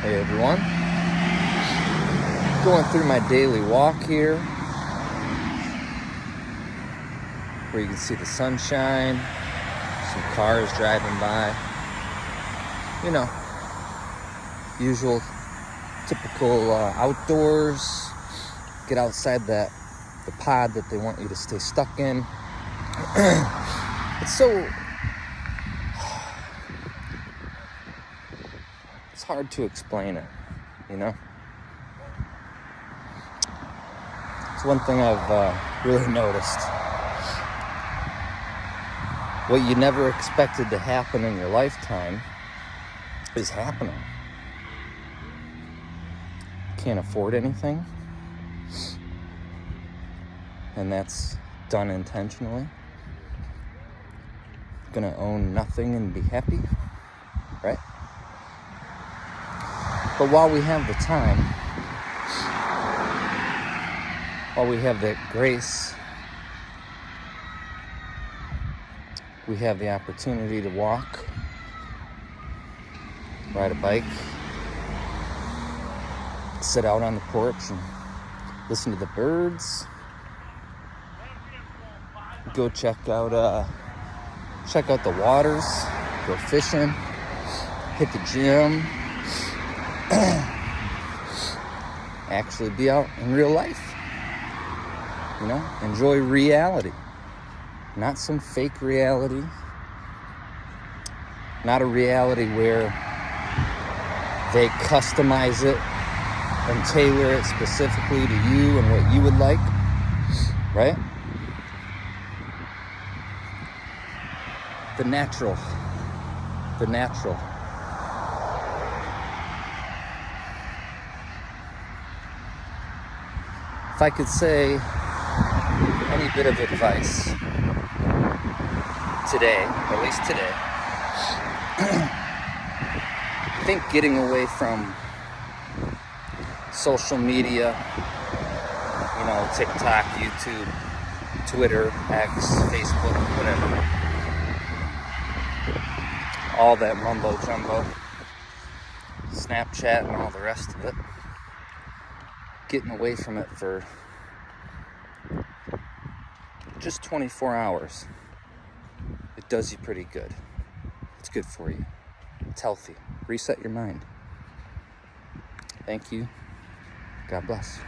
Hey everyone, going through my daily walk here where you can see the sunshine, some cars driving by, you know, usual typical outdoors, get outside the pod that they want you to stay stuck in. It's hard to explain it, you know? It's one thing I've really noticed. What you never expected to happen in your lifetime is happening. Can't afford anything, and that's done intentionally. Gonna own nothing and be happy, right? But while we have the time, while we have that grace, we have the opportunity to walk, ride a bike, sit out on the porch and listen to the birds, go check out the waters, go fishing, hit the gym, actually be out in real life, you know, enjoy reality, not some fake reality, not a reality where they customize it and tailor it specifically to you and what you would like, right? The natural. If I could say any bit of advice today, or at least today, I think getting away from social media, you know, TikTok, YouTube, Twitter, X, Facebook, whatever, all that mumbo jumbo, Snapchat and all the rest of it, getting away from it for just 24 hours, it does you pretty good. It's good for you. It's healthy. Reset your mind. Thank you. God bless.